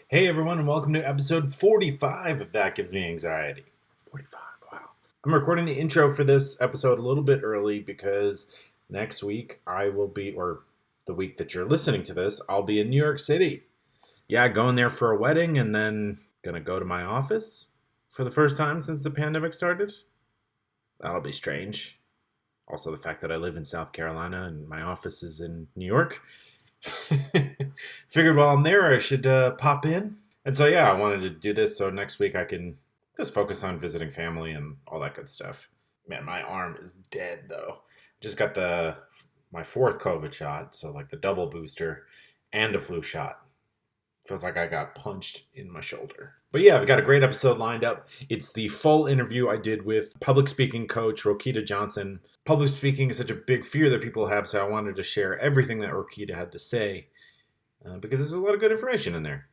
Hey everyone, and welcome to episode 45 of That Gives Me Anxiety. 45, wow. I'm recording the intro for this episode a little bit early because next week I will be, or the week that you're listening to this, I'll be in New York City. Yeah, going there for a wedding and then gonna go to my office for the first time since the pandemic started. That'll be strange. Also, the fact that I live in South Carolina and my office is in New York. Figured while I'm there, I should pop in. And so, yeah, I wanted to do this so next week I can just focus on visiting family and all that good stuff. Man, my arm is dead though. Just got my fourth COVID shot, so like the double booster and a flu shot. Feels like I got punched in my shoulder. But yeah, I've got a great episode lined up. It's the full interview I did with public speaking coach Roquita Johnson. Public speaking is such a big fear that people have, so I wanted to share everything that Roquita had to say because there's a lot of good information in there.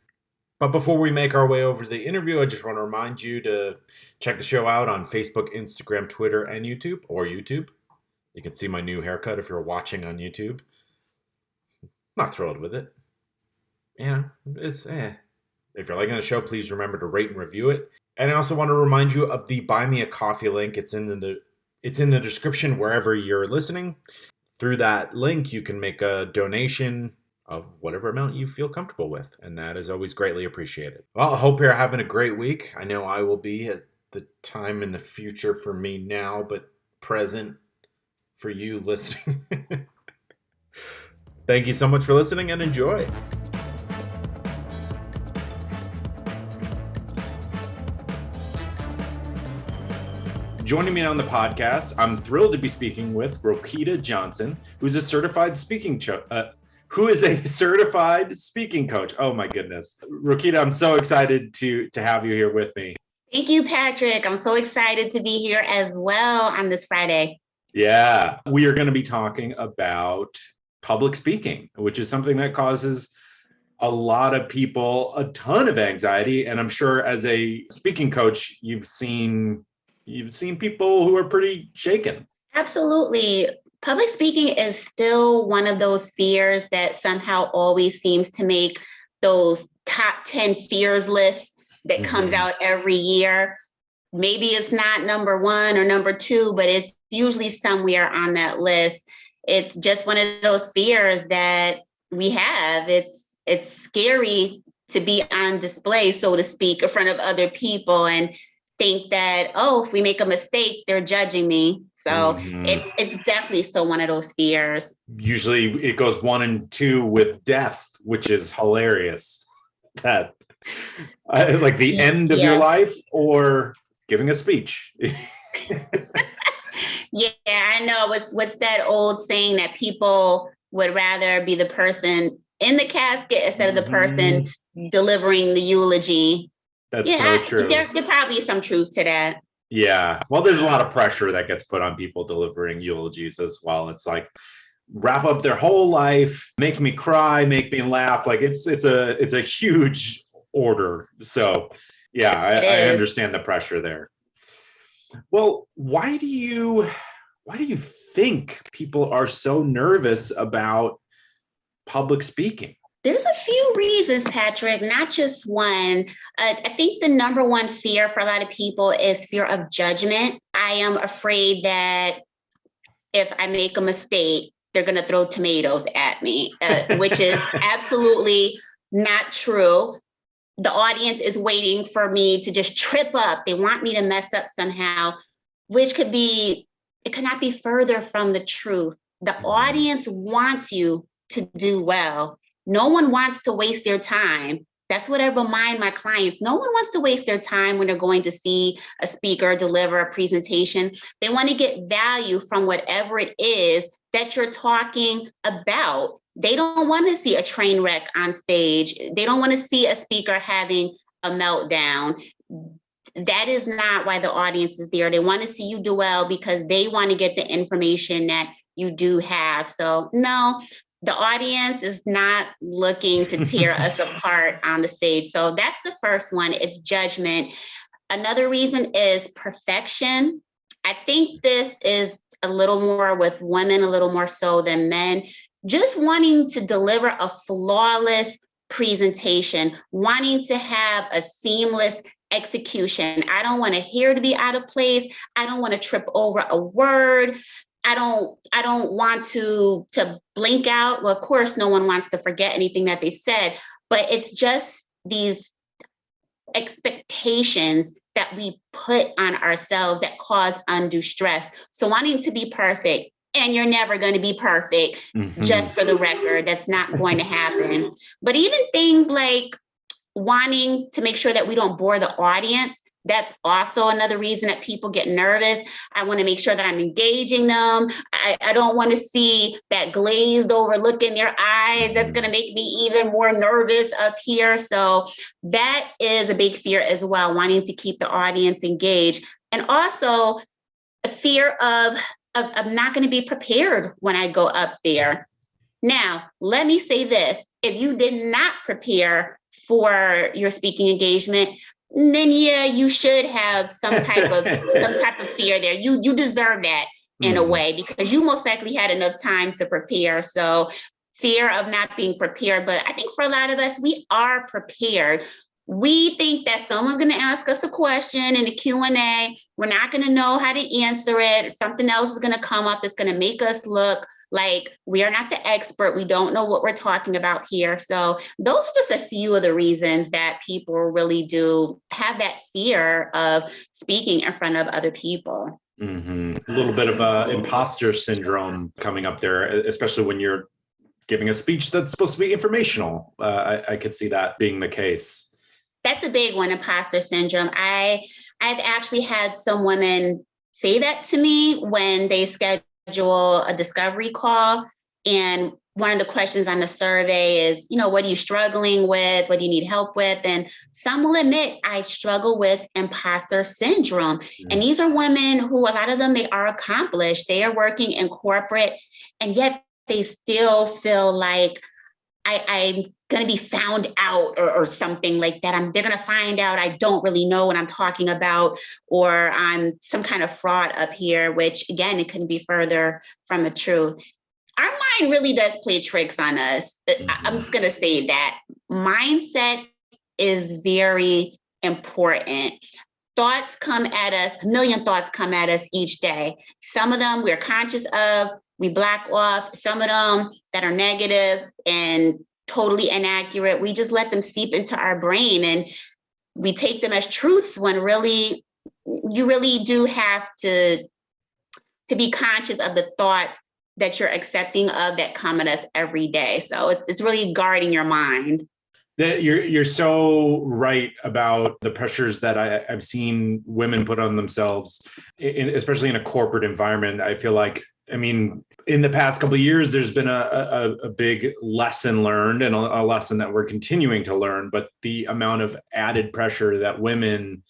But before we make our way over to the interview, I just want to remind you to check the show out on Facebook, Instagram, Twitter, and YouTube, or YouTube. You can see my new haircut if you're watching on YouTube. Not thrilled with it. Yeah, it's If you're liking the show, please remember to rate and review it. And I also want to remind you of the Buy Me a Coffee link. It's in the description wherever you're listening. Through that link, you can make a donation of whatever amount you feel comfortable with, and that is always greatly appreciated. Well, I hope you're having a great week. I know I will be at the time in the future for me now, but present for you listening. Thank you so much for listening and enjoy. Joining me on the podcast, I'm thrilled to be speaking with Roquita Johnson, who's a certified speaking coach. Oh my goodness. Roquita, I'm so excited to have you here with me. Thank you, Patrick. I'm so excited to be here as well on this Friday. Yeah, we are going to be talking about public speaking, which is something that causes a lot of people a ton of anxiety. And I'm sure as a speaking coach, you've seen people who are pretty shaken. Absolutely. Public speaking is still one of those fears that somehow always seems to make those top 10 fears lists that comes out every year. Maybe it's not number one or number two, but it's usually somewhere on that list. It's just one of those fears that we have. It's scary to be on display, so to speak, in front of other people and think that, if we make a mistake, they're judging me. So it's definitely still one of those fears. Usually it goes 1 and 2 with death, which is hilarious. That like the end of your life or giving a speech. Yeah, I know. What's that old saying that people would rather be the person in the casket instead of the person delivering the eulogy. That's so true. There probably is some truth to that. Yeah. Well, there's a lot of pressure that gets put on people delivering eulogies as well. It's like wrap up their whole life, make me cry, make me laugh. Like it's a huge order. So yeah, I understand the pressure there. Well, why do you think people are so nervous about public speaking? There's a few reasons, Patrick, not just one. I think the number one fear for a lot of people is fear of judgment. I am afraid that if I make a mistake, they're going to throw tomatoes at me, which is absolutely not true. The audience is waiting for me to just trip up. They want me to mess up somehow, which could not be further from the truth. The audience wants you to do well. No one wants to waste their time. That's what I remind my clients. No one wants to waste their time when they're going to see a speaker deliver a presentation. They want to get value from whatever it is that you're talking about. They don't want to see a train wreck on stage. They don't want to see a speaker having a meltdown. That is not why the audience is there. They want to see you do well because they want to get the information that you do have. So no, the audience is not looking to tear us apart on the stage. So that's the first one. It's judgment. Another reason is perfection. I think this is a little more with women, a little more so than men. Just wanting to deliver a flawless presentation, wanting to have a seamless execution. I don't want to hear to be out of place. I don't want to trip over a word. I don't want to blink out. Well, of course, no one wants to forget anything that they've said, but it's just these expectations that we put on ourselves that cause undue stress. So wanting to be perfect, and you're never going to be perfect, just for the record, that's not going to happen. But even things like wanting to make sure that we don't bore the audience, that's also another reason that people get nervous. I want to make sure that I'm engaging them. I don't want to see that glazed over look in their eyes. That's going to make me even more nervous up here. So that is a big fear as well, wanting to keep the audience engaged. And also a fear of not going to be prepared when I go up there. Now, let me say this. If you did not prepare for your speaking engagement, then yeah, you should have some type of fear there. You deserve that in a way, because you most likely had enough time to prepare. So fear of not being prepared. But I think for a lot of us, we are prepared. We think that someone's going to ask us a question in the Q&A. We're not going to know how to answer it. Something else is going to come up that's going to make us look like we are not the expert. We don't know what we're talking about here. So those are just a few of the reasons that people really do have that fear of speaking in front of other people. A little bit of imposter syndrome coming up there, especially when you're giving a speech that's supposed to be informational. I could see that being the case. That's a big one, imposter syndrome. I've actually had some women say that to me when they schedule a discovery call. And one of the questions on the survey is, what are you struggling with? What do you need help with? And some will admit, I struggle with imposter syndrome. And these are women who, a lot of them, they are accomplished. They are working in corporate, and yet they still feel like I'm going to be found out or something like that. They're going to find out I don't really know what I'm talking about, or I'm some kind of fraud up here, which again, it couldn't be further from the truth. Our mind really does play tricks on us. I'm just going to say that mindset is very important. Thoughts come at us, a million thoughts come at us each day. Some of them we're conscious of, we block off. Some of them that are negative and totally inaccurate, we just let them seep into our brain and we take them as truths, when really, you really do have to be conscious of the thoughts that you're accepting of that come at us every day. So it's really guarding your mind. You're so right about the pressures that I've seen women put on themselves, especially in a corporate environment. I feel like, in the past couple of years, there's been a big lesson learned, and a lesson that we're continuing to learn, but the amount of added pressure that women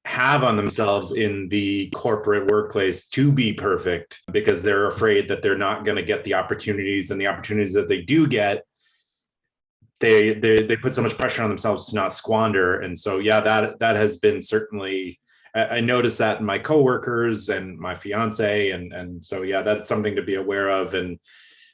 have on themselves in the corporate workplace to be perfect, because they're afraid that they're not going to get the opportunities, and the opportunities that they do get, they put so much pressure on themselves to not squander. And so, yeah, that has been certainly, I noticed that in my coworkers and my fiance. And so, yeah, that's something to be aware of and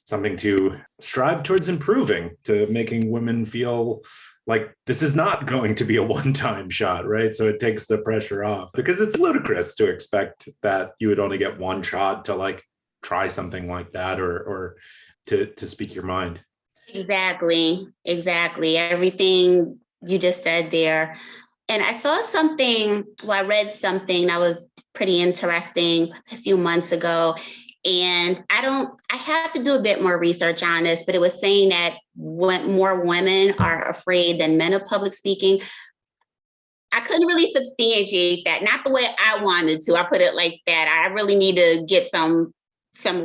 something to strive towards improving, to making women feel like this is not going to be a one-time shot, right? So it takes the pressure off, because it's ludicrous to expect that you would only get one shot to try something like that or to speak your mind. Exactly. Everything you just said there. And I saw something, I read something that was pretty interesting a few months ago. And I have to do a bit more research on this, but it was saying that more women are afraid than men of public speaking. I couldn't really substantiate that, not the way I wanted to. I put it like that. I really need to get some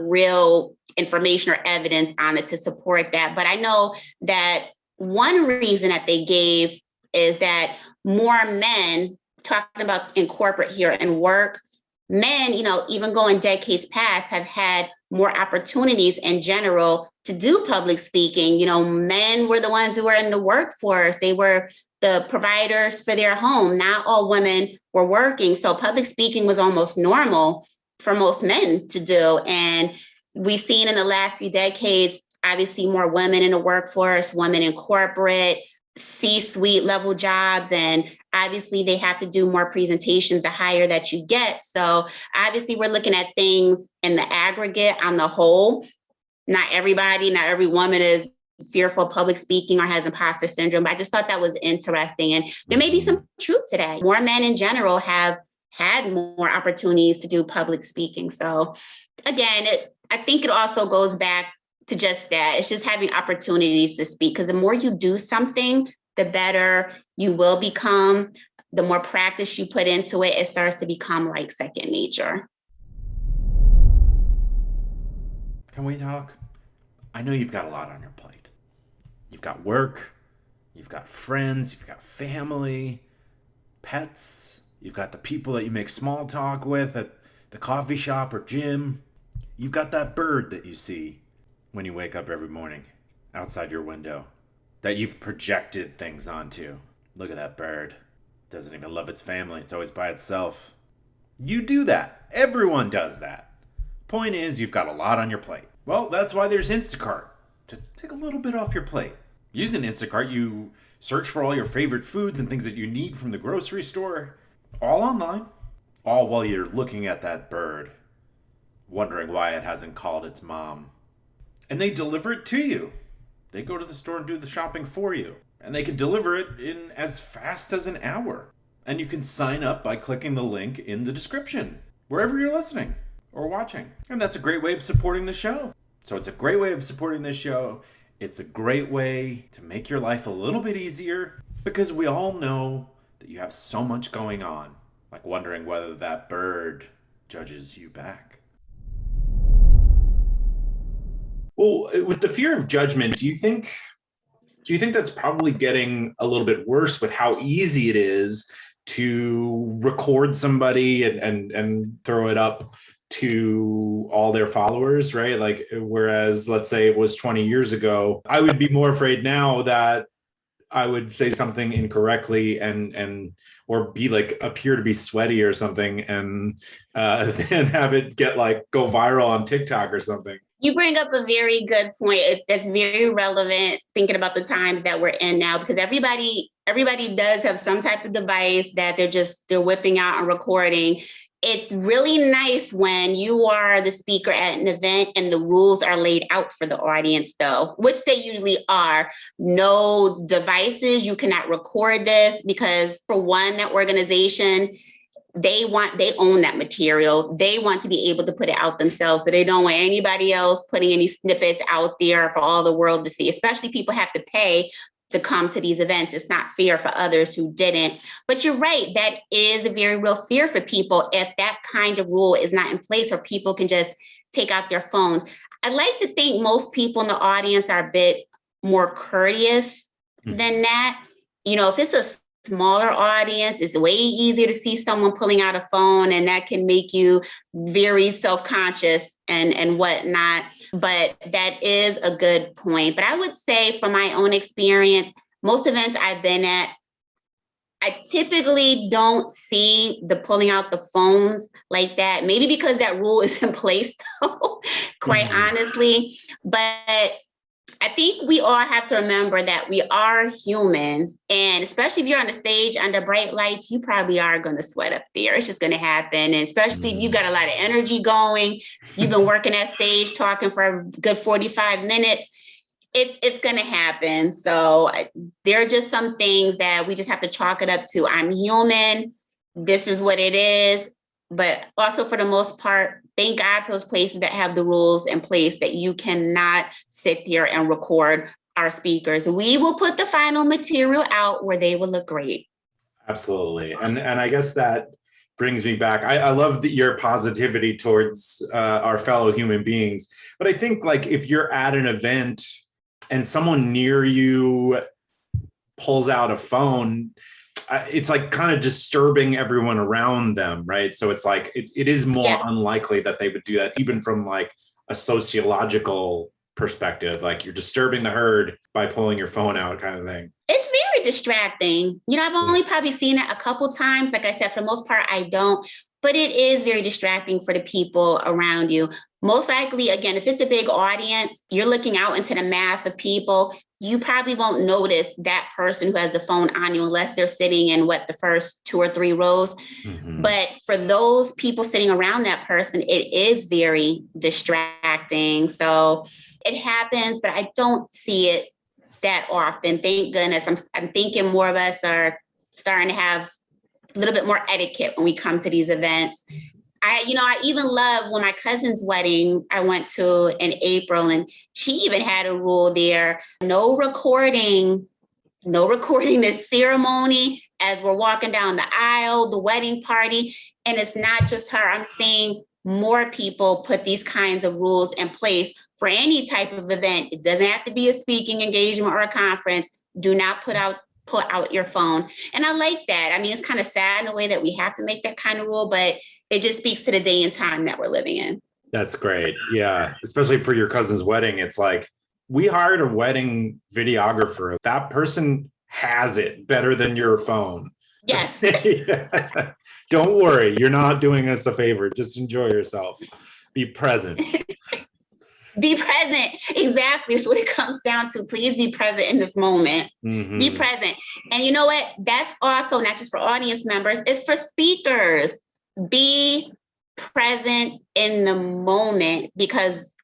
real information or evidence on it to support that. But I know that one reason that they gave is that more men, talking about in corporate here and work, men, even going decades past, have had more opportunities in general to do public speaking. Men were the ones who were in the workforce. They were the providers for their home. Not all women were working. So public speaking was almost normal for most men to do. And we've seen in the last few decades, obviously more women in the workforce, women in corporate, C-suite level jobs, and obviously they have to do more presentations the higher that you get. So obviously we're looking at things in the aggregate on the whole. Not every woman is fearful of public speaking or has imposter syndrome. But I just thought that was interesting. And there may be some truth to that. More men in general have had more opportunities to do public speaking. So again, I think it also goes back to just that. It's just having opportunities to speak, because the more you do something, the better you will become. The more practice you put into it, it starts to become like second nature. Can we talk? I know you've got a lot on your plate. You've got work, you've got friends, you've got family, pets, you've got the people that you make small talk with at the coffee shop or gym. You've got that bird that you see when you wake up every morning outside your window that you've projected things onto. Look at that bird. Doesn't even love its family. It's always by itself. You do that. Everyone does that. Point is, you've got a lot on your plate. Well, that's why there's Instacart, to take a little bit off your plate. Using Instacart, you search for all your favorite foods and things that you need from the grocery store, all online, all while you're looking at that bird, wondering why it hasn't called its mom. And they deliver it to you. They go to the store and do the shopping for you. And they can deliver it in as fast as an hour. And you can sign up by clicking the link in the description, wherever you're listening or watching. And that's a great way of supporting the show. So it's a great way of supporting this show. It's a great way to make your life a little bit easier, because we all know that you have so much going on, like wondering whether that bird judges you back. Well, with the fear of judgment, do you think that's probably getting a little bit worse with how easy it is to record somebody and throw it up to all their followers, right? Like, whereas let's say it was 20 years ago, I would be more afraid now that I would say something incorrectly and or be like appear to be sweaty or something, and then have it go viral on TikTok or something. You bring up a very good point. That's very relevant thinking about the times that we're in now, because everybody does have some type of device that they're whipping out and recording. It's really nice when you are the speaker at an event and the rules are laid out for the audience, though, which they usually are. No devices, you cannot record this, because for one, that organization, they own that material. They want to be able to put it out themselves. So they don't want anybody else putting any snippets out there for all the world to see, especially people have to pay to come to these events. It's not fair for others who didn't. But you're right, that is a very real fear for people if that kind of rule is not in place, or people can just take out their phones. I like to think most people in the audience are a bit more courteous than that. You know, if it's a smaller audience, it's way easier to see someone pulling out a phone, and that can make you very self-conscious and whatnot. But that is a good point. But I would say from my own experience, most events I've been at, I typically don't see the pulling out the phones like that. Maybe because that rule is in place, though, quite honestly. But I think we all have to remember that we are humans, and especially if you're on the stage under bright lights, you probably are going to sweat up there. It's just going to happen. And especially if you've got a lot of energy going, you've been working that stage talking for a good 45 minutes, it's going to happen. So there are just some things that we just have to chalk it up to. I'm human. This is what it is. But also, for the most part, thank God for those places that have the rules in place that you cannot sit there and record our speakers. We will put the final material out where they will look great. Absolutely. And I guess that brings me back. I love your positivity towards our fellow human beings. But I think, like, if you're at an event and someone near you pulls out a phone, it's like kind of disturbing everyone around them, right? So it's like it is more unlikely that they would do that, even from like a sociological perspective. Like, you're disturbing the herd by pulling your phone out, kind of thing. It's very distracting. You know, I've only probably seen it a couple times. Like I said, for the most part, I don't. but it is very distracting for the people around you. Most likely, again, if it's a big audience, you're looking out into the mass of people, you probably won't notice that person who has the phone on you unless they're sitting in the first 2 or 3 rows. Mhm. But for those people sitting around that person, it is very distracting. So it happens, but I don't see it that often. Thank goodness. I'm thinking more of us are starting to have a little bit more etiquette when we come to these events. I even love when my cousin's wedding I went to in April, and she even had a rule there, no recording the ceremony as we're walking down the aisle, the wedding party. And it's not just her. I'm seeing more people put these kinds of rules in place for any type of event. It doesn't have to be a speaking engagement or a conference. Do not put out your phone. And I like that. I mean, it's kind of sad in a way that we have to make that kind of rule, but it just speaks to the day and time that we're living in. That's great. Yeah. Especially for your cousin's wedding. It's like, we hired a wedding videographer. That person has it better than your phone. Yes. Yeah. Don't worry. You're not doing us a favor. Just enjoy yourself. Be present. Be present. Exactly. That's what it comes down to. Please be present in this moment. Mhm. Be present. And you know what? That's also not just for audience members, it's for speakers. Be present in the moment, because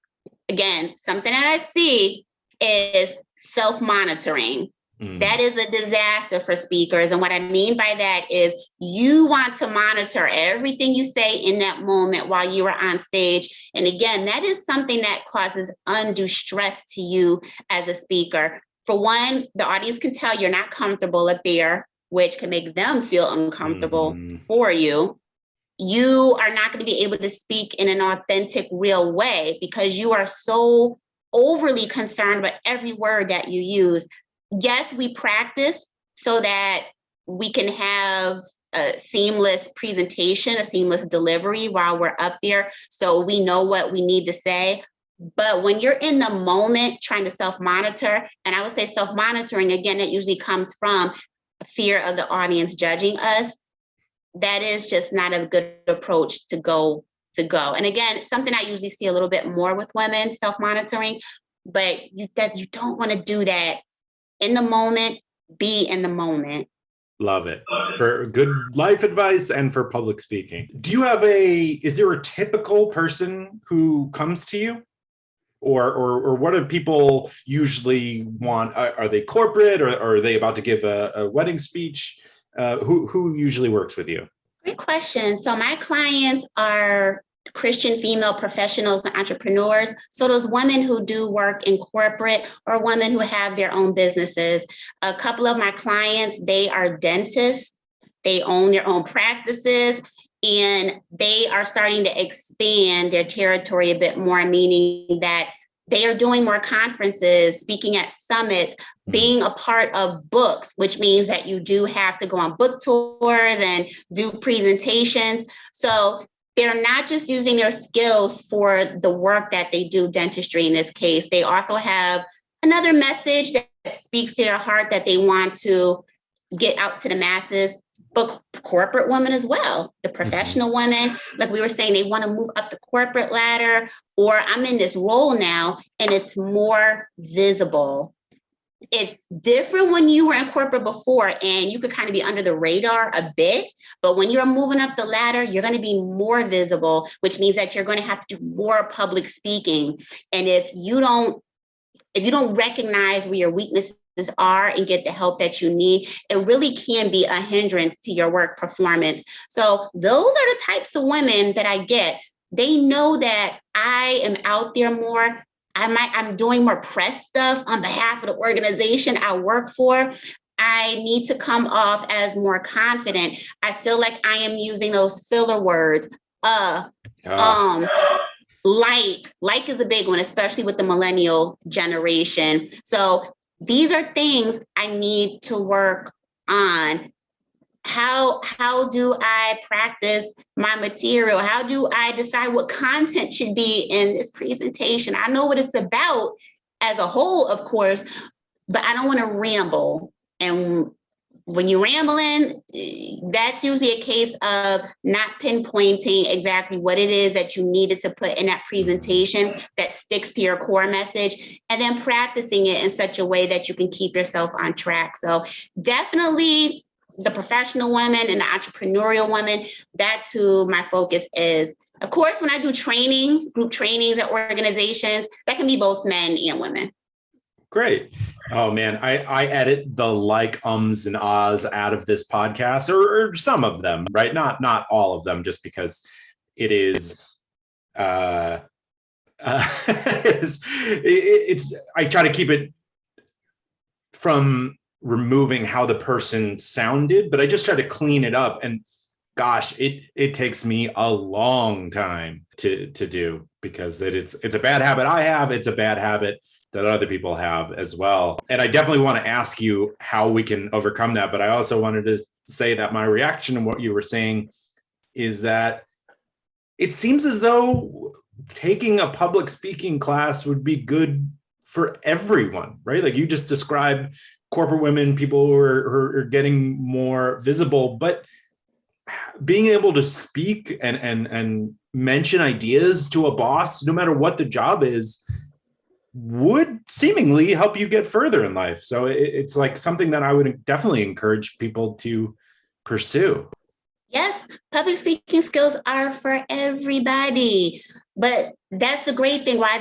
again, something that I see is self-monitoring. Mm. That is a disaster for speakers. And what I mean by that is you want to monitor everything you say in that moment while you are on stage. And again, that is something that causes undue stress to you as a speaker. For one, the audience can tell you're not comfortable up there, which can make them feel uncomfortable for you. You are not going to be able to speak in an authentic, real way because you are so overly concerned about every word that you use. Yes, we practice so that we can have a seamless presentation, a seamless delivery while we're up there, so we know what we need to say. But when you're in the moment trying to self-monitor, and I would say self-monitoring, again, it usually comes from fear of the audience judging us. That is just not a good approach to go. And again, it's something I usually see a little bit more with women, self-monitoring, but you don't want to do that in the moment. Be in the moment. Love it. For good life advice and for public speaking. Is there a typical person who comes to you? Or what do people usually want? Are they corporate, or are they about to give a wedding speech? Who usually works with you? Great question. So my clients are Christian female professionals and entrepreneurs. So those women who do work in corporate or women who have their own businesses. A couple of my clients, they are dentists. They own their own practices, and they are starting to expand their territory a bit more, meaning that they are doing more conferences, speaking at summits, being a part of books, which means that you do have to go on book tours and do presentations. So they're not just using their skills for the work that they do, dentistry in this case. They also have another message that speaks to their heart that they want to get out to the masses. But corporate women as well, the professional women, like we were saying, they want to move up the corporate ladder, or I'm in this role now and it's more visible. It's different when you were in corporate before and you could kind of be under the radar a bit, but when you're moving up the ladder, you're going to be more visible, which means that you're going to have to do more public speaking. And if you don't recognize where your weaknesses are and get the help that you need, it really can be a hindrance to your work performance. So those are the types of women that I get. They know that I am out there more. I'm doing more press stuff on behalf of the organization I work for. I need to come off as more confident. I feel like I am using those filler words. Like is a big one, especially with the millennial generation. So these are things I need to work on. How do I practice my material? How do I decide what content should be in this presentation? I know what it's about as a whole, of course, but I don't want to ramble and when you're rambling, that's usually a case of not pinpointing exactly what it is that you needed to put in that presentation that sticks to your core message, and then practicing it in such a way that you can keep yourself on track. So definitely the professional woman and the entrepreneurial woman, that's who my focus is. Of course, when I do trainings, group trainings at organizations, that can be both men and women. Great. Oh man, I edit the like, ums, and ahs out of this podcast, or some of them, right? Not all of them, just because it is. It's. I try to keep it from removing how the person sounded, but I just try to clean it up. And gosh, it takes me a long time to do, because it's a bad habit I have. It's a bad habit that other people have as well. And I definitely want to ask you how we can overcome that. But I also wanted to say that my reaction to what you were saying is that it seems as though taking a public speaking class would be good for everyone, right? Like you just described corporate women, people who are getting more visible, but being able to speak and mention ideas to a boss, no matter what the job is, would seemingly help you get further in life. So it's like something that I would definitely encourage people to pursue. Yes, public speaking skills are for everybody. But that's the great thing why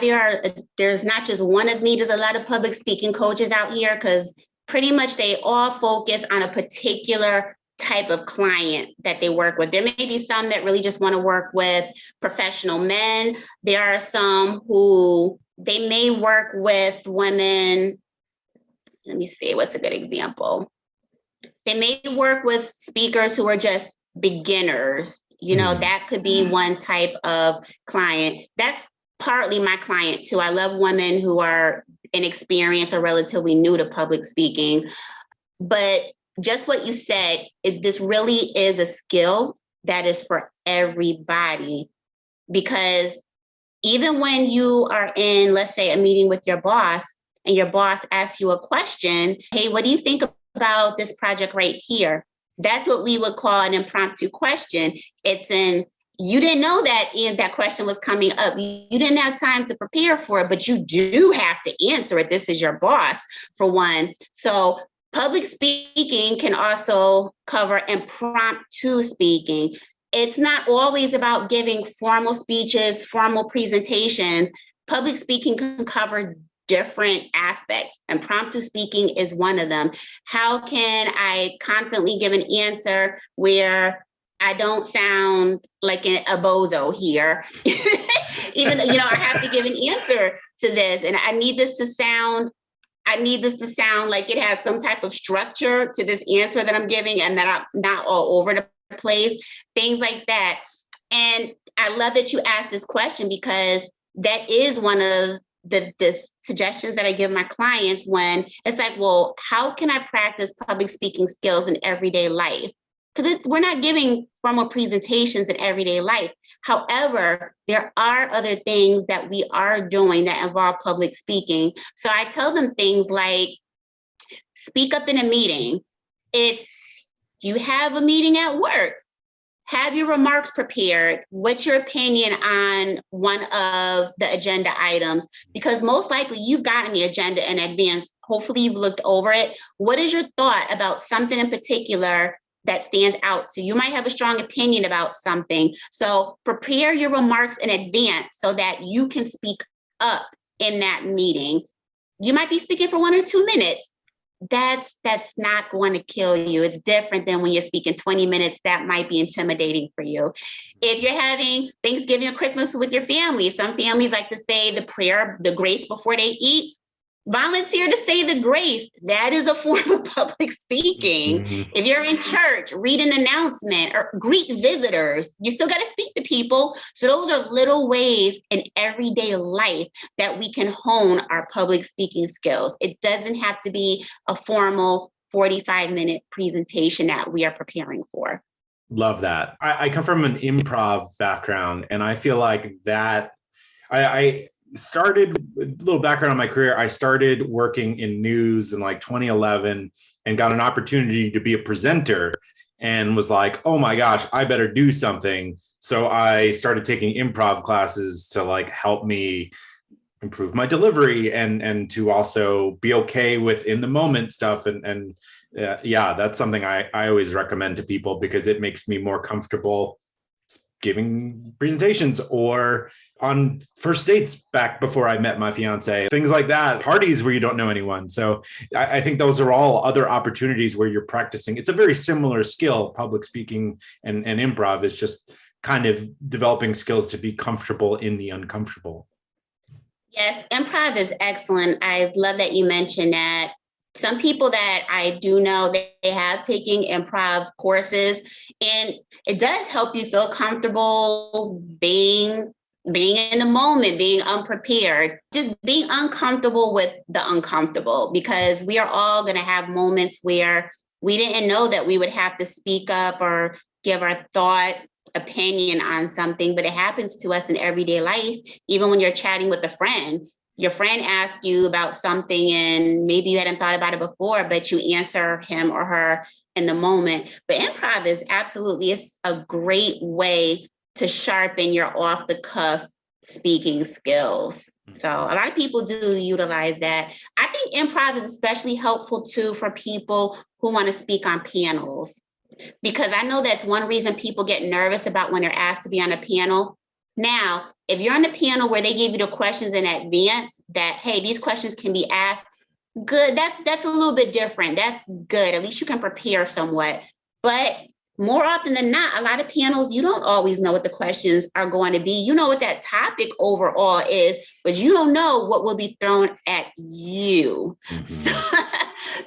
there's not just one of me. There's a lot of public speaking coaches out here, because pretty much they all focus on a particular type of client that they work with. There may be some that really just want to work with professional men. There are some who they may work with women. Let me see, what's a good example? They may work with speakers who are just beginners. That could be one type of client. That's partly my client too. I love women who are inexperienced or relatively new to public speaking. But just what you said, this really is a skill that is for everybody, because even when you are in, let's say, a meeting with your boss, and your boss asks you a question, hey, what do you think about this project right here? That's what we would call an impromptu question. You didn't know that question was coming up. You didn't have time to prepare for it, but you do have to answer it. This is your boss, for one. So public speaking can also cover impromptu speaking. It's not always about giving formal speeches, formal presentations. Public speaking can cover different aspects. Impromptu speaking is one of them. How can I confidently give an answer where I don't sound like a bozo here? Even, I have to give an answer to this, and I need this to sound like it has some type of structure to this answer that I'm giving, and that I'm not all over the place, things like that. And I love that you asked this question, because that is one of the suggestions that I give my clients when it's like, well, how can I practice public speaking skills in everyday life? Because we're not giving formal presentations in everyday life. However, there are other things that we are doing that involve public speaking. So I tell them things like, speak up in a meeting. If you have a meeting at work, have your remarks prepared. What's your opinion on one of the agenda items? Because most likely you've gotten the agenda in advance. Hopefully you've looked over it. What is your thought about something in particular that stands out to you? You might have a strong opinion about something. So prepare your remarks in advance so that you can speak up in that meeting. You might be speaking for 1 or 2 minutes. That's not going to kill you. It's different than when you're speaking 20 minutes. That might be intimidating for you. If you're having Thanksgiving or Christmas with your family, some families like to say the prayer, the grace before they eat. Volunteer to say the grace. That is a form of public speaking. Mm-hmm. If you're in church, read an announcement or greet visitors. You still got to speak to people. So those are little ways in everyday life that we can hone our public speaking skills. It doesn't have to be a formal 45-minute presentation that we are preparing for. Love that. I come from an improv background, and I feel like that I started, a little background on my career. I started working in news in like 2011, and got an opportunity to be a presenter and was like, oh my gosh, I better do something. So I started taking improv classes to like help me improve my delivery and to also be okay with in the moment stuff. And yeah, that's something I always recommend to people because it makes me more comfortable giving presentations or on first dates back before I met my fiance, things like that, parties where you don't know anyone. So I think those are all other opportunities where you're practicing. It's a very similar skill, public speaking and improv. It's just kind of developing skills to be comfortable in the uncomfortable. Yes, improv is excellent. I love that you mentioned that. Some people that I do know, they have taken improv courses, and it does help you feel comfortable being in the moment, being unprepared, just being uncomfortable with the uncomfortable, because we are all going to have moments where we didn't know that we would have to speak up or give our opinion on something, but it happens to us in everyday life. Even when you're chatting with a friend, your friend asks you about something and maybe you hadn't thought about it before, but you answer him or her in the moment. But improv is absolutely a great way to sharpen your off the cuff speaking skills. So a lot of people do utilize that. I think improv is especially helpful too for people who want to speak on panels, because I know that's one reason people get nervous about when they're asked to be on a panel. Now, if you're on a panel where they give you the questions in advance that, hey, these questions can be asked, good. That's a little bit different. That's good. At least you can prepare somewhat. But more often than not, a lot of panels, you don't always know what the questions are going to be. You know what that topic overall is, but you don't know what will be thrown at you. Mm-hmm. So,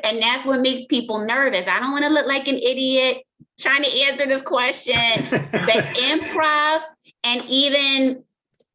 and that's what makes people nervous. I don't want to look like an idiot trying to answer this question. But improv and even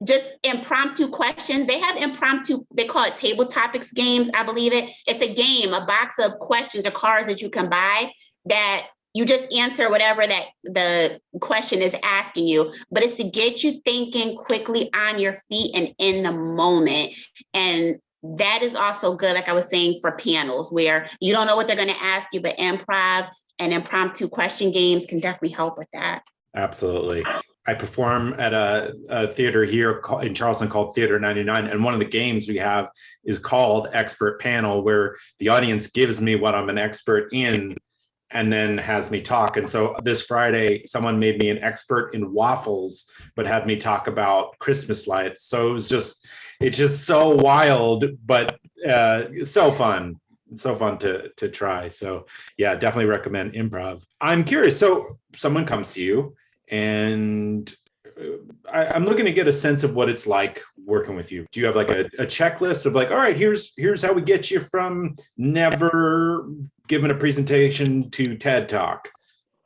just impromptu questions, they have impromptu, they call it table topics games, I believe it. It's a game, a box of questions or cards that you can buy that you just answer whatever that the question is asking you, but it's to get you thinking quickly on your feet and in the moment. And that is also good, like I was saying, for panels where you don't know what they're going to ask you, but improv and impromptu question games can definitely help with that. Absolutely. I perform at a theater here in Charleston called Theater 99. And one of the games we have is called Expert Panel, where the audience gives me what I'm an expert in and then has me talk. And so this Friday, someone made me an expert in waffles, but had me talk about Christmas lights. So it's just so wild, but so fun. It's so fun to try. So yeah, definitely recommend improv. I'm curious. So someone comes to you and I'm looking to get a sense of what it's like working with you. Do you have like a checklist of like, all right, here's how we get you from never given a presentation to TED Talk?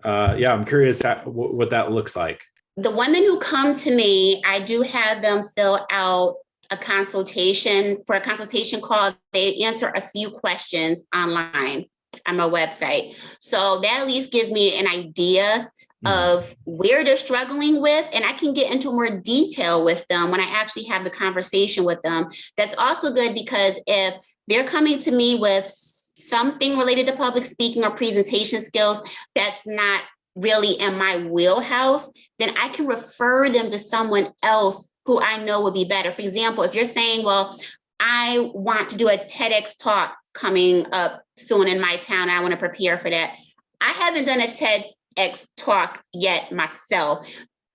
Yeah, I'm curious what that looks like. The women who come to me, I do have them fill out a consultation. For a consultation call, they answer a few questions online on my website. So that at least gives me an idea of where they're struggling with, and I can get into more detail with them when I actually have the conversation with them. That's also good because if they're coming to me with something related to public speaking or presentation skills that's not really in my wheelhouse, then I can refer them to someone else who I know will be better. For example, if you're saying, well, I want to do a TEDx talk coming up soon in my town, I want to prepare for that. I haven't done a TEDx talk yet myself.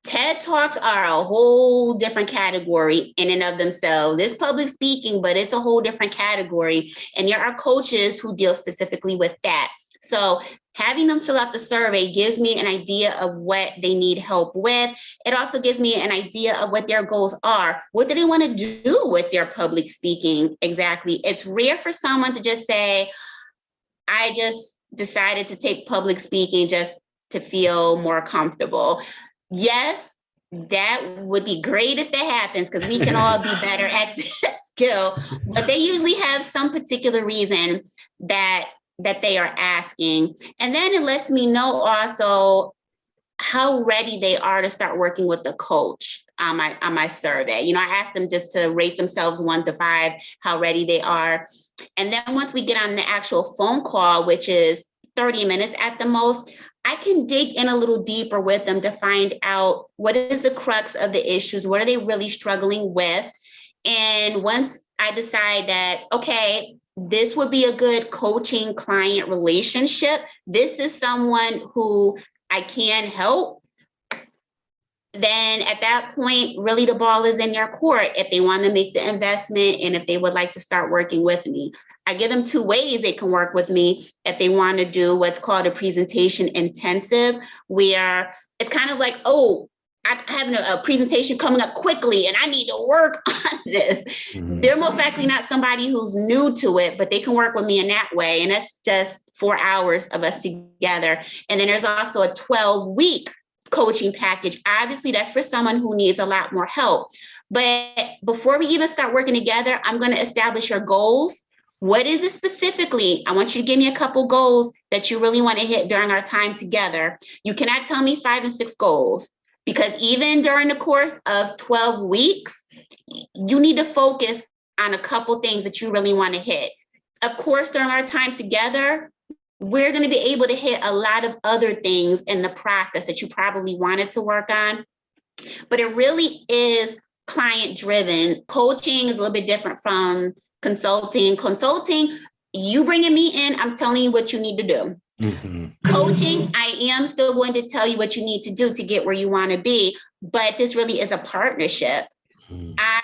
TED Talks are a whole different category in and of themselves. It's public speaking, but it's a whole different category. And there are coaches who deal specifically with that. So having them fill out the survey gives me an idea of what they need help with. It also gives me an idea of what their goals are. What do they want to do with their public speaking exactly? It's rare for someone to just say, I just decided to take public speaking just to feel more comfortable. Yes, that would be great if that happens because we can all be better at this skill, but they usually have some particular reason that they are asking. And then it lets me know also how ready they are to start working with the coach on my survey. You know, I asked them just to rate themselves 1 to 5, how ready they are. And then once we get on the actual phone call, which is 30 minutes at the most, I can dig in a little deeper with them to find out what is the crux of the issues, what are they really struggling with. And once I decide that, okay, this would be a good coaching client relationship, this is someone who I can help, then at that point, really the ball is in their court if they want to make the investment and if they would like to start working with me. I give them 2 ways they can work with me if they want to do what's called a presentation intensive, where it's kind of like, oh, I have a presentation coming up quickly and I need to work on this. Mm-hmm. They're most likely not somebody who's new to it, but they can work with me in that way. And that's just 4 hours of us together. And then there's also a 12-week coaching package. Obviously, that's for someone who needs a lot more help. But before we even start working together, I'm going to establish your goals. What is it specifically? I want you to give me a couple goals that you really want to hit during our time together. You cannot tell me 5 and 6 goals, because even during the course of 12 weeks, you need to focus on a couple things that you really want to hit. Of course, during our time together, we're going to be able to hit a lot of other things in the process that you probably wanted to work on, but it really is client driven. Coaching is a little bit different from consulting. Consulting, you bringing me in, I'm telling you what you need to do. Mm-hmm. Coaching, I am still going to tell you what you need to do to get where you want to be, but this really is a partnership. Mm-hmm. I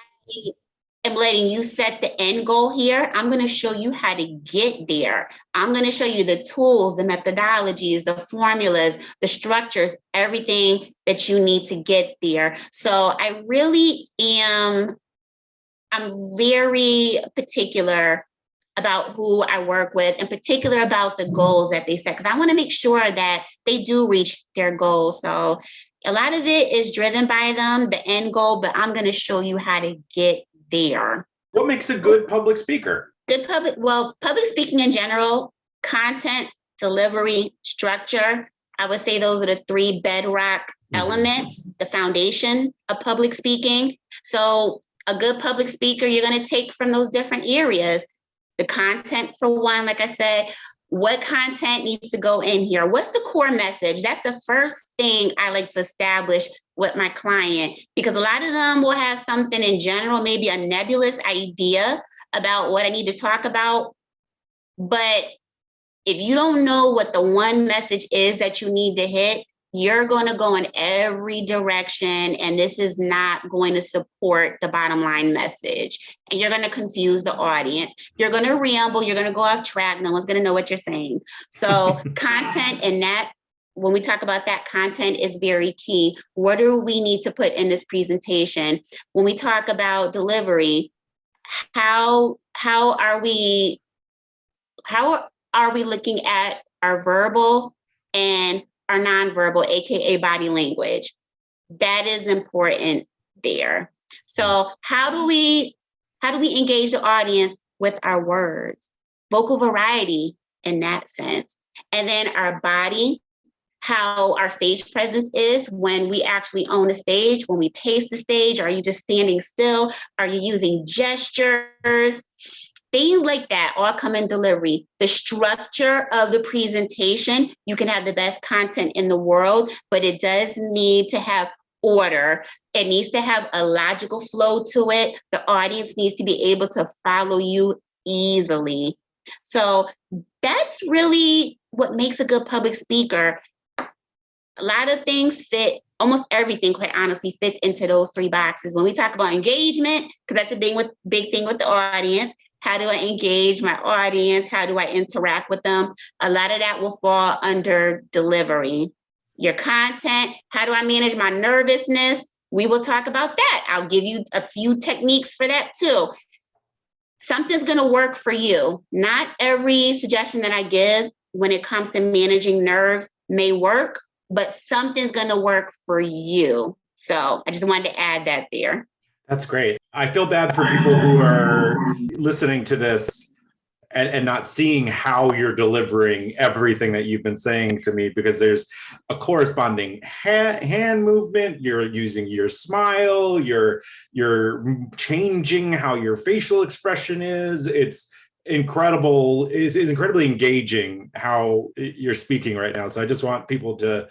am letting you set the end goal here. I'm going to show you how to get there. I'm going to show you the tools, the methodologies, the formulas, the structures, everything that you need to get there. So I really I'm very particular about who I work with, in particular about the goals that they set, because I want to make sure that they do reach their goals. So a lot of it is driven by them, the end goal, but I'm going to show you how to get there. What makes a good public speaker? Public speaking in general, content, delivery, structure. I would say those are the 3 bedrock elements, the foundation of public speaking. So a good public speaker, you're going to take from those different areas. The content, for one, like I said, what content needs to go in here? What's the core message? That's the first thing I like to establish with my client, because a lot of them will have something in general, maybe a nebulous idea about what I need to talk about. But if you don't know what the one message is that you need to hit, you're going to go in every direction, and this is not going to support the bottom line message. And you're going to confuse the audience. You're going to ramble. You're going to go off track. No one's going to know what you're saying. So content, and that, when we talk about that, content is very key. What do we need to put in this presentation? When we talk about delivery, how are we looking at our verbal and our nonverbal, AKA body language? That is important there. So how do we engage the audience with our words? Vocal variety in that sense. And then our body, how our stage presence is when we actually own a stage, when we pace the stage. Are you just standing still? Are you using gestures? Things like that all come in delivery. The structure of the presentation, you can have the best content in the world, but it does need to have order. It needs to have a logical flow to it. The audience needs to be able to follow you easily. So that's really what makes a good public speaker. A lot of things fit, almost everything, quite honestly, fits into those 3 boxes. When we talk about engagement, because that's a big thing with the audience, how do I engage my audience? How do I interact with them? A lot of that will fall under delivery. Your content, how do I manage my nervousness? We will talk about that. I'll give you a few techniques for that too. Something's going to work for you. Not every suggestion that I give when it comes to managing nerves may work, but something's going to work for you. So I just wanted to add that there. That's great. I feel bad for people who are listening to this and not seeing how you're delivering everything that you've been saying to me, because there's a corresponding hand movement. You're using your smile. You're changing how your facial expression is. incredible, is incredibly engaging how you're speaking right now. So I just want people to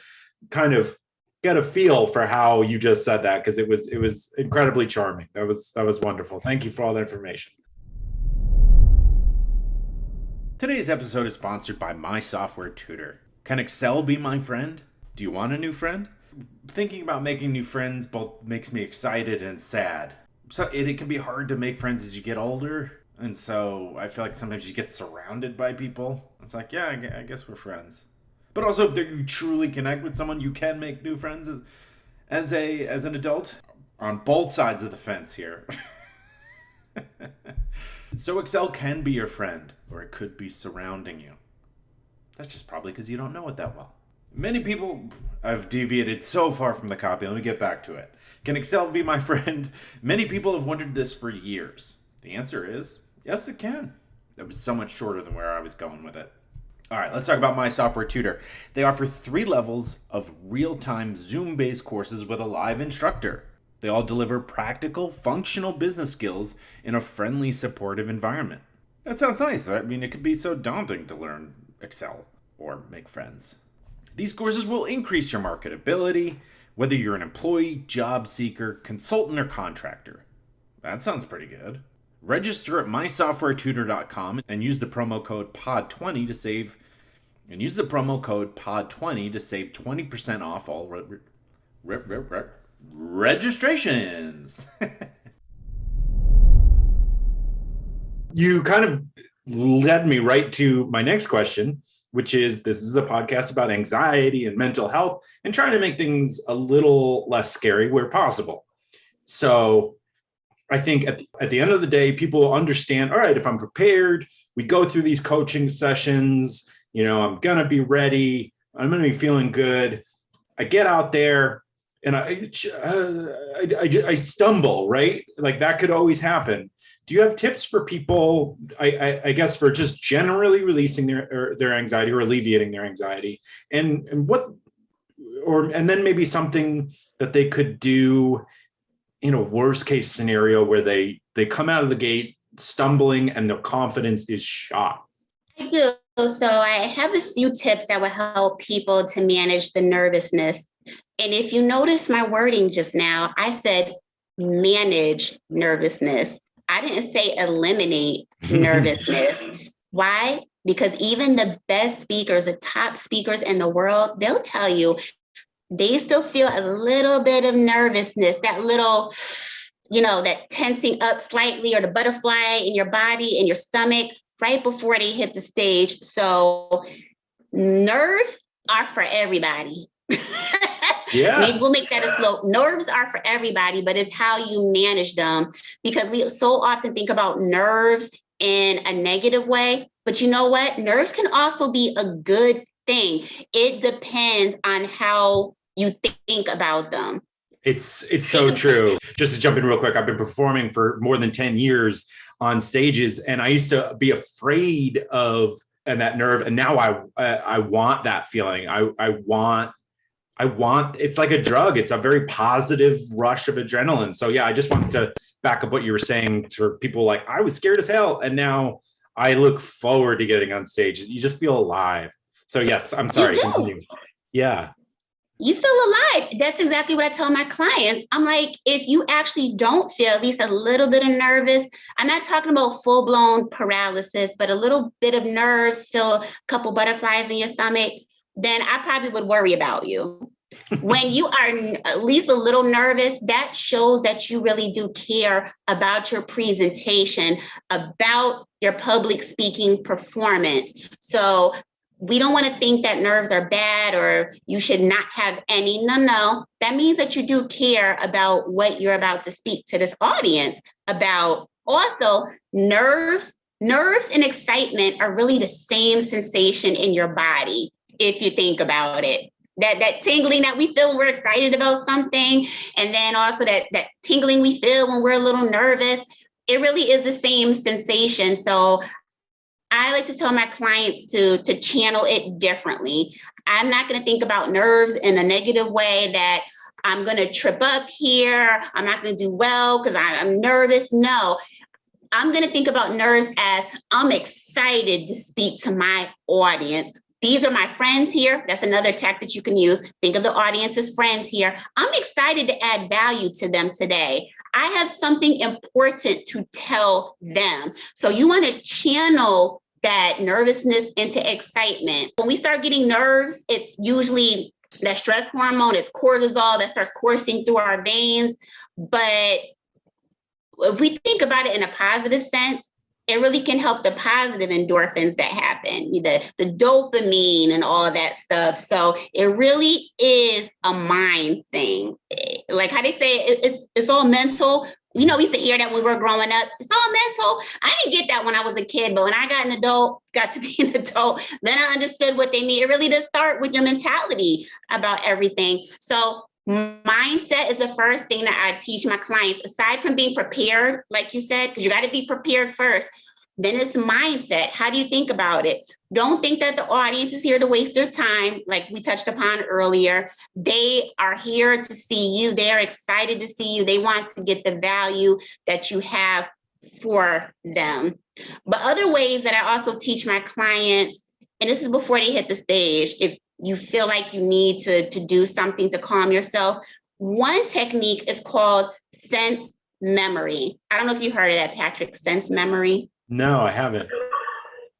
kind of get a feel for how you just said that, because it was incredibly charming. That was wonderful. Thank you for all the information. Today's episode is sponsored by my Software Tutor. Can Excel be my friend? Do you want a new friend? Thinking about making new friends both makes me excited and sad. So it can be hard to make friends as you get older. And so I feel like sometimes you get surrounded by people. It's like, yeah, I guess we're friends. But also, if you truly connect with someone, you can make new friends as an adult. On both sides of the fence here. So Excel can be your friend, or it could be surrounding you. That's just probably because you don't know it that well. Many people, I've deviated so far from the copy. Let me get back to it. Can Excel be my friend? Many people have wondered this for years. The answer is, yes, it can. That was so much shorter than where I was going with it. All right, let's talk about my Software Tutor. They offer 3 levels of real-time Zoom-based courses with a live instructor. They all deliver practical, functional business skills in a friendly, supportive environment. That sounds nice. I mean, it could be so daunting to learn Excel or make friends. These courses will increase your marketability, whether you're an employee, job seeker, consultant, or contractor. That sounds pretty good. Register at mysoftwaretutor.com and use the promo code POD20 to save. And use the promo code POD20 to save 20% off all registrations. You kind of led me right to my next question, which is, this is a podcast about anxiety and mental health and trying to make things a little less scary where possible. So I think at the end of the day, people understand, all right, if I'm prepared, we go through these coaching sessions, I'm going to be ready. I'm going to be feeling good. I get out there and I stumble, right? Like that could always happen. Do you have tips for people, I guess, for just generally releasing their anxiety or alleviating their anxiety, and then maybe something that they could do in a worst case scenario where they come out of the gate stumbling and their confidence is shot? I do. So I have a few tips that will help people to manage the nervousness. And if you notice my wording just now, I said manage nervousness. I didn't say eliminate nervousness. Why? Because even the best speakers, the top speakers in the world, they'll tell you they still feel a little bit of nervousness, that little, that tensing up slightly, or the butterfly in your body and your stomach right before they hit the stage. So nerves are for everybody. Yeah. Maybe we'll make that a slow. Nerves are for everybody, but it's how you manage them, because we so often think about nerves in a negative way. But you know what? Nerves can also be a good thing. It depends on how you think about them. It's so true. Just to jump in real quick, I've been performing for more than 10 years on stages, and I used to be afraid of that nerve, and now I want that feeling. I want, it's like a drug. It's a very positive rush of adrenaline. So yeah, I just wanted to back up what you were saying for people. Like, I was scared as hell, and now I look forward to getting on stage. You just feel alive. So yes, I'm sorry. Continue. Yeah. You feel alive. That's exactly what I tell my clients. I'm like, if you actually don't feel at least a little bit of nervous, I'm not talking about full-blown paralysis, but a little bit of nerves, still a couple butterflies in your stomach, then I probably would worry about you. When you are at least a little nervous, that shows that you really do care about your presentation, about your public speaking performance. So we don't want to think that nerves are bad or you should not have any. No. That means that you do care about what you're about to speak to this audience about. Also, nerves and excitement are really the same sensation in your body, if you think about it. That tingling that we feel when we're excited about something, and then also that tingling we feel when we're a little nervous, it really is the same sensation. So I like to tell my clients to channel it differently. I'm not going to think about nerves in a negative way, that I'm going to trip up here, I'm not going to do well because I'm nervous. No, I'm going to think about nerves as I'm excited to speak to my audience. These are my friends here. That's another tactic you can use. Think of the audience as friends here. I'm excited to add value to them today. I have something important to tell them. So you want to channel that nervousness into excitement. When we start getting nerves, it's usually that stress hormone, it's cortisol that starts coursing through our veins. But if we think about it in a positive sense, it really can help the positive endorphins that happen, the dopamine and all that stuff. So it really is a mind thing. Like how they say it's all mental. We used to hear that when we were growing up. It's all mental. I didn't get that when I was a kid, but when I got to be an adult, then I understood what they mean. It really does start with your mentality about everything. So mindset is the first thing that I teach my clients, aside from being prepared, like you said, because you got to be prepared first. Then it's mindset. How do you think about it? Don't think that the audience is here to waste their time, like we touched upon earlier. They are here to see you. They're excited to see you. They want to get the value that you have for them. But other ways that I also teach my clients, and this is before they hit the stage, if you feel like you need to do something to calm yourself, one technique is called sense memory. I don't know if you heard of that, Patrick, sense memory. No, I haven't.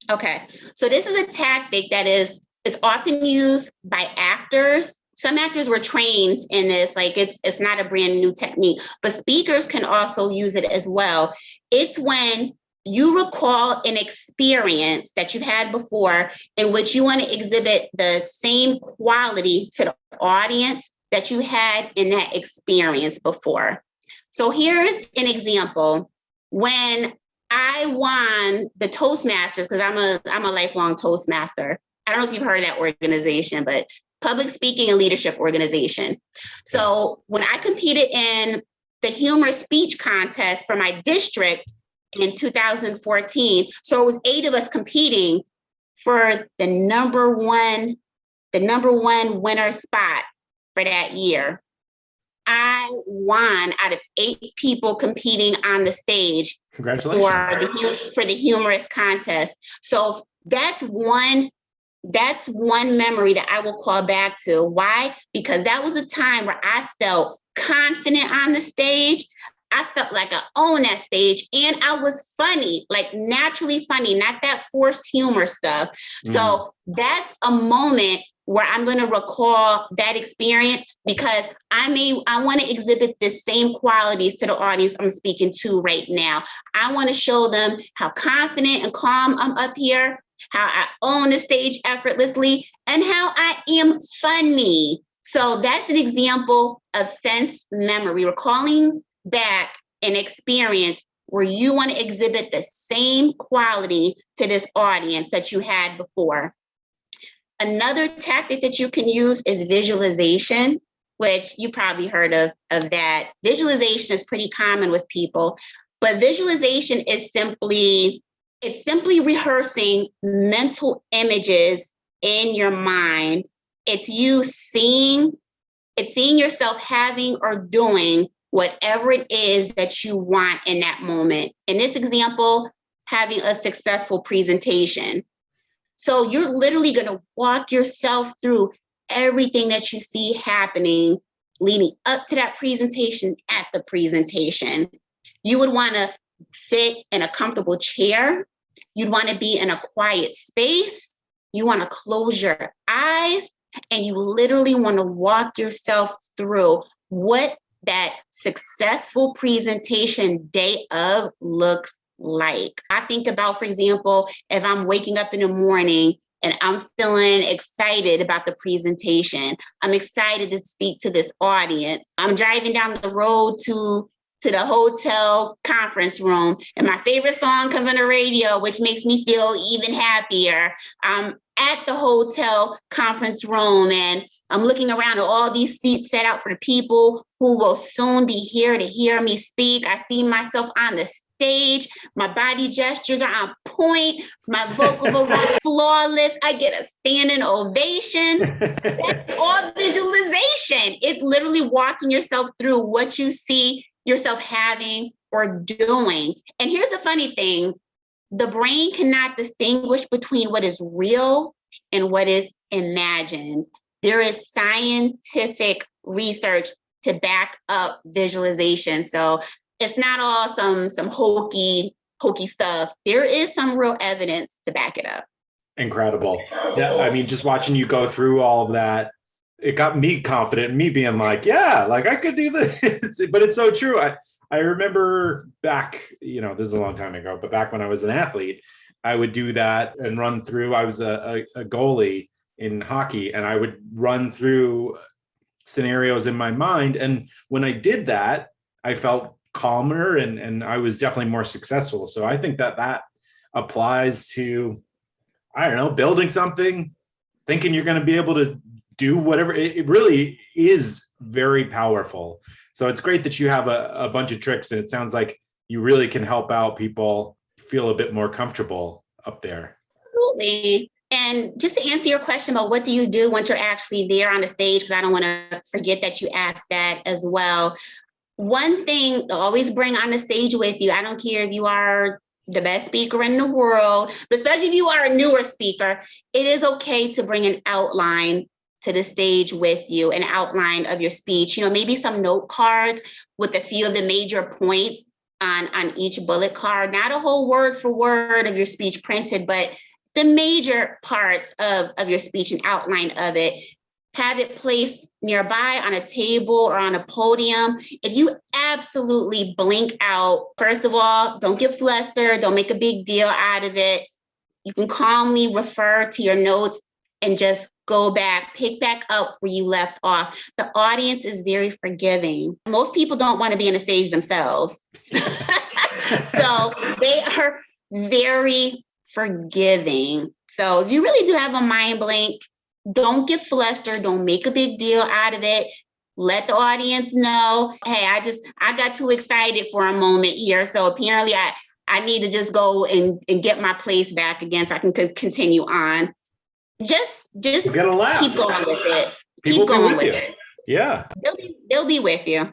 Okay, so this is a tactic that is often used by actors. Some actors were trained in this, like it's not a brand new technique, but speakers can also use it as well. It's when you recall an experience that you've had before in which you want to exhibit the same quality to the audience that you had in that experience before. So here's an example. When I won the Toastmasters, because I'm a lifelong Toastmaster. I don't know if you've heard of that organization, but public speaking and leadership organization. So when I competed in the humorous speech contest for my district in 2014, so it was 8 of us competing for the number one winner spot for that year. I won out of 8 people competing on the stage. Congratulations. For the humorous contest. So that's one memory that I will call back to. Why? Because that was a time where I felt confident on the stage. I felt like I owned that stage, and I was funny, like naturally funny, not that forced humor stuff. So that's a moment where I'm going to recall that experience, because I want to exhibit the same qualities to the audience I'm speaking to right now. I want to show them how confident and calm I'm up here, how I own the stage effortlessly, and how I am funny. So that's an example of sense memory, recalling back an experience where you want to exhibit the same quality to this audience that you had before. Another tactic that you can use is visualization, which you probably heard of that. Visualization is pretty common with people, but visualization is simply rehearsing mental images in your mind. It's you seeing yourself having or doing whatever it is that you want in that moment. In this example, having a successful presentation. So you're literally going to walk yourself through everything that you see happening leading up to that presentation, at the presentation. You would want to sit in a comfortable chair. You'd want to be in a quiet space. You want to close your eyes, and you literally want to walk yourself through what that successful presentation day of looks like. I think about, for example, if I'm waking up in the morning and I'm feeling excited about the presentation, I'm excited to speak to this audience. I'm driving down the road to the hotel conference room, and my favorite song comes on the radio, which makes me feel even happier. I'm at the hotel conference room, and I'm looking around at all these seats set out for the people who will soon be here to hear me speak. I see myself on the stage. My body gestures are on point. My vocals are flawless. I get a standing ovation. That's all visualization. It's literally walking yourself through what you see yourself having or doing. And here's the funny thing, the brain cannot distinguish between what is real and what is imagined. There is scientific research to back up visualization. So it's not all some hokey stuff. There is some real evidence to back it up. Incredible. Yeah, I mean, just watching you go through all of that, it got me confident, me being like, yeah, like I could do this. But it's so true. I remember back, this is a long time ago, but back when I was an athlete, I would do that and run through. I was a goalie in hockey, and I would run through scenarios in my mind. And when I did that, I felt calmer and I was definitely more successful. So I think that applies to, I don't know, building something, thinking you're going to be able to do whatever. It really is very powerful. So it's great that you have a bunch of tricks, and it sounds like you really can help out people feel a bit more comfortable up there. Absolutely. And just to answer your question about what do you do once you're actually there on the stage, because I don't want to forget that you asked that as well. One thing to always bring on the stage with you, I don't care if you are the best speaker in the world, but especially if you are a newer speaker, it is okay to bring an outline to the stage with you, an outline of your speech, maybe some note cards with a few of the major points on each bullet card, not a whole word for word of your speech printed, but the major parts of your speech, an outline of it. Have it placed nearby on a table or on a podium. If you absolutely blink out, first of all, don't get flustered, don't make a big deal out of it. You can calmly refer to your notes and just go back, pick back up where you left off. The audience is very forgiving. Most people don't want to be on the stage themselves. So they are very forgiving. So if you really do have a mind blank, don't get flustered. Don't make a big deal out of it. Let the audience know, hey, I got too excited for a moment here. So apparently I need to just go and get my place back again so I can continue on. Just you gotta laugh. Keep going with it. People keep going with you. it. Yeah. They'll be with you.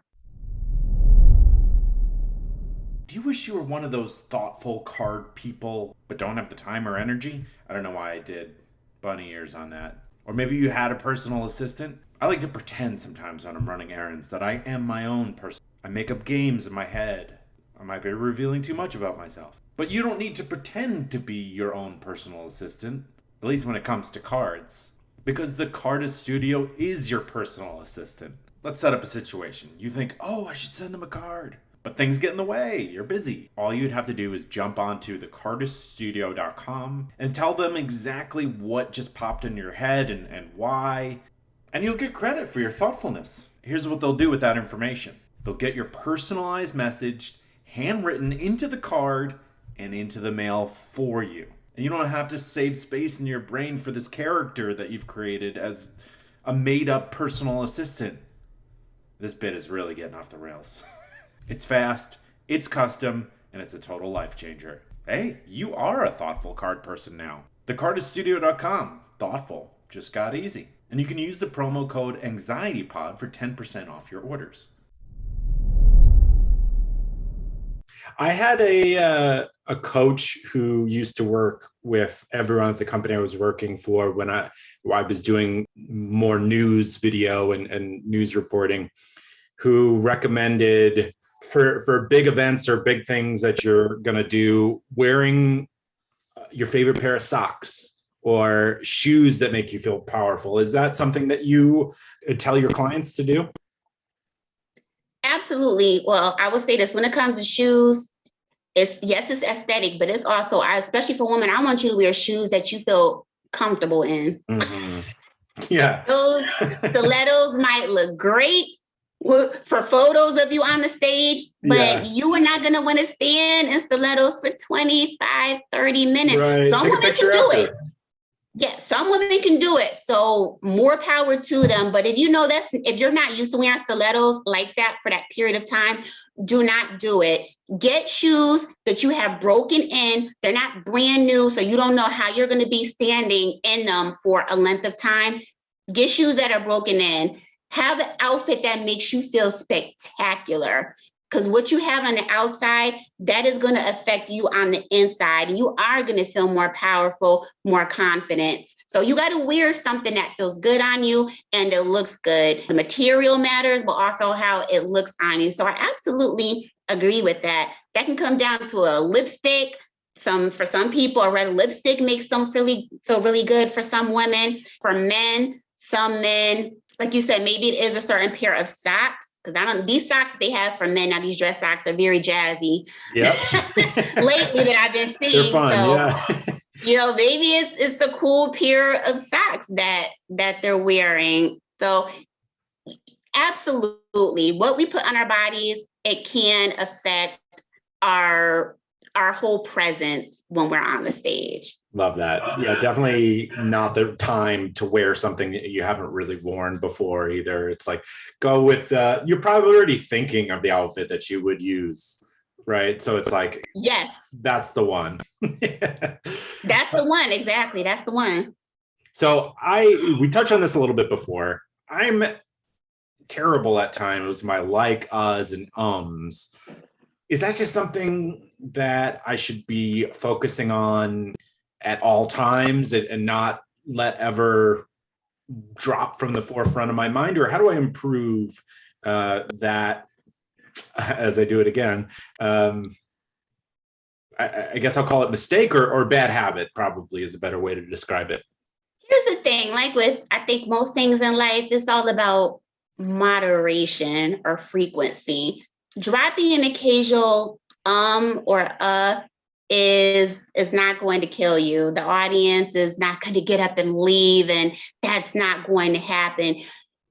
Do you wish you were one of those thoughtful card people but don't have the time or energy? I don't know why I did bunny ears on that. Or maybe you had a personal assistant. I like to pretend sometimes when I'm running errands that I am my own person. I make up games in my head. I might be revealing too much about myself. But you don't need to pretend to be your own personal assistant, at least when it comes to cards. Because the Cardist Studio is your personal assistant. Let's set up a situation. You think, I should send them a card. But things get in the way. You're busy. All you'd have to do is jump onto thecardiststudio.com and tell them exactly what just popped in your head and why. And you'll get credit for your thoughtfulness. Here's what they'll do with that information. They'll get your personalized message handwritten into the card and into the mail for you. And you don't have to save space in your brain for this character that you've created as a made-up personal assistant. This bit is really getting off the rails. It's fast, it's custom, and it's a total life changer. Hey, you are a thoughtful card person now. Thecardiststudio.com. Thoughtful. Just got easy. And you can use the promo code ANXIETYPOD for 10% off your orders. I had a coach who used to work with everyone at the company I was working for when I was doing more news video and news reporting, who recommended for big events or big things that you're going to do, wearing your favorite pair of socks or shoes that make you feel powerful. Is that something that you tell your clients to do? Absolutely. Well, I would say this, when it comes to shoes, it's aesthetic, but it's also, especially for women, I want you to wear shoes that you feel comfortable in. Mm-hmm. Yeah. Those stilettos might look great for photos of you on the stage, but you are not going to want to stand in stilettos for 25, 30 minutes. Right. Some women can do it. Yeah, some women can do it. So more power to them. But if you're not used to wearing stilettos like that for that period of time, do not do it. Get shoes that you have broken in. They're not brand new, so you don't know how you're going to be standing in them for a length of time. Get shoes that are broken in. Have an outfit that makes you feel spectacular. Because what you have on the outside, that is going to affect you on the inside. You are going to feel more powerful, more confident. So you got to wear something that feels good on you and it looks good. The material matters, but also how it looks on you. So I absolutely agree with that. That can come down to a lipstick. For some people, a red lipstick makes them feel really good. For some women, for men, some men, like you said, maybe it is a certain pair of socks. Because these socks they have for men now, these dress socks are very jazzy. Yep. Lately that I've been seeing. They're fun, so, yeah. Maybe it's a cool pair of socks that they're wearing. So absolutely, what we put on our bodies, it can affect our whole presence when we're on the stage. Love that. Yeah, definitely not the time to wear something that you haven't really worn before either. It's like, go with, you're probably already thinking of the outfit that you would use, right? So it's like, yes, that's the one. That's the one. Exactly. That's the one. So we touched on this a little bit before. I'm terrible at times with my like, uhs, and ums. Is that just something that I should be focusing on at all times and not let ever drop from the forefront of my mind? Or how do I improve that as I do it again? I guess I'll call it mistake or bad habit, probably is a better way to describe it. Here's the thing, like with, I think most things in life, it's all about moderation or frequency. Dropping an occasional or is not going to kill you. The audience is not going to get up and leave, and that's not going to happen.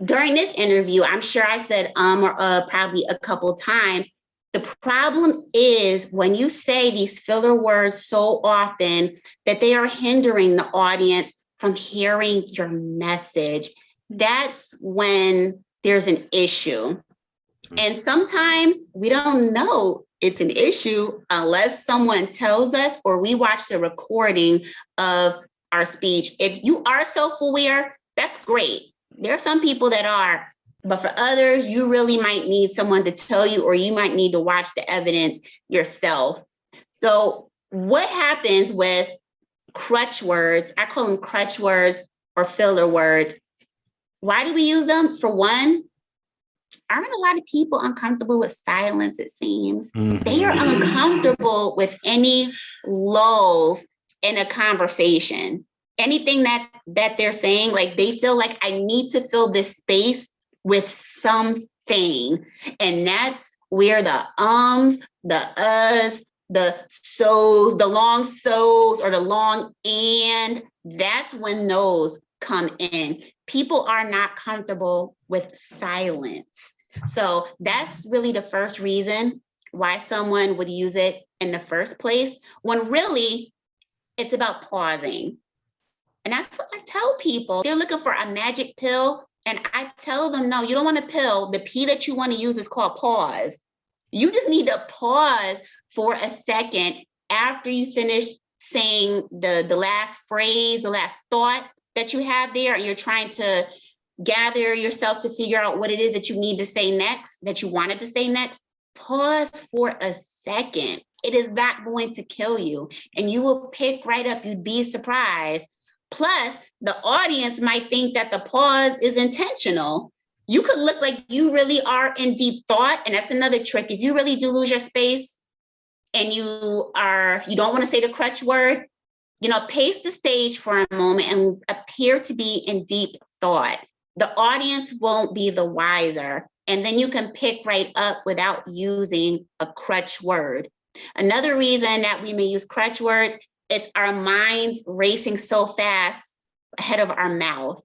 During this interview, I'm sure I said or probably a couple times. The problem is when you say these filler words so often that they are hindering the audience from hearing your message. That's when there's an issue. And sometimes we don't know it's an issue unless someone tells us or we watch the recording of our speech. If you are self-aware, that's great. There are some people that are, but for others, you really might need someone to tell you, or you might need to watch the evidence yourself. So what happens with crutch words? I call them crutch words or filler words. Why do we use them? For one, aren't a lot of people uncomfortable with silence, it seems? Mm-hmm. They are uncomfortable with any lulls in a conversation. Anything that they're saying, like they feel like I need to fill this space with something. And that's where the ums, the us, the so's, the long so's or the long and, that's when those come in. People are not comfortable with silence. So that's really the first reason why someone would use it in the first place, when really it's about pausing. And that's what I tell people. They're looking for a magic pill. And I tell them, no, you don't want a pill. The P that you want to use is called pause. You just need to pause for a second after you finish saying the last phrase, the last thought that you have there, and you're trying to gather yourself to figure out what it is that you need to say next, that you wanted to say next. Pause for a second. It is not going to kill you, and you will pick right up. You'd be surprised. Plus, the audience might think that the pause is intentional. You could look like you really are in deep thought, and that's another trick. If you really do lose your space and you don't want to say the crutch word, pace the stage for a moment and appear to be in deep thought. The audience won't be the wiser, and then you can pick right up without using a crutch word. Another reason that we may use crutch words, it's our minds racing so fast ahead of our mouth.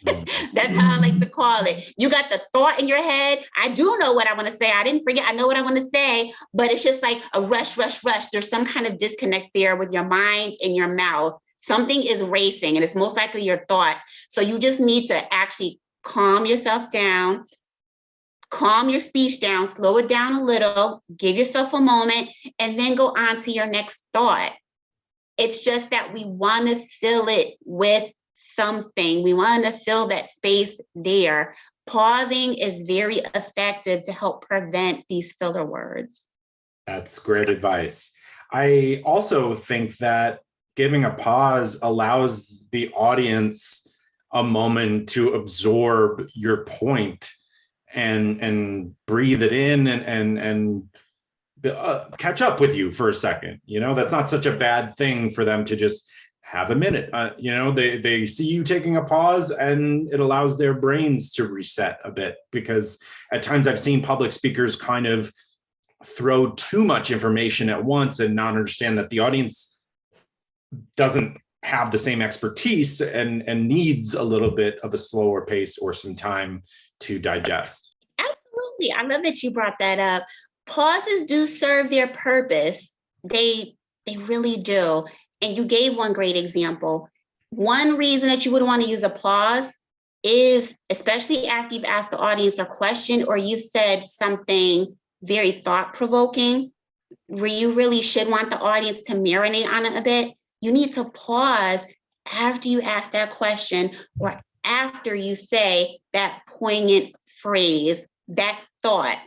That's how I like to call it. You got the thought in your head. I do know what I want to say. I didn't forget. I know what I want to say, but it's just like a rush, rush, rush. There's some kind of disconnect there with your mind and your mouth. Something is racing, and it's most likely your thoughts. So you just need to actually calm yourself down, calm your speech down, slow it down a little, give yourself a moment, and then go on to your next thought. It's just that we want to fill it with something. We want to fill that space there. Pausing is very effective to help prevent these filler words. That's great advice. I also think that giving a pause allows the audience a moment to absorb your point and breathe it in and catch up with you for a second. That's not such a bad thing for them to just have a minute. They see you taking a pause and it allows their brains to reset a bit, because at times I've seen public speakers kind of throw too much information at once and not understand that the audience doesn't have the same expertise and needs a little bit of a slower pace or some time to digest. Absolutely. I love that you brought that up. Pauses do serve their purpose. They really do. And you gave one great example. One reason that you would want to use a pause is, especially after you've asked the audience a question or you've said something very thought-provoking, where you really should want the audience to marinate on it a bit, you need to pause after you ask that question or after you say that poignant phrase, that thought.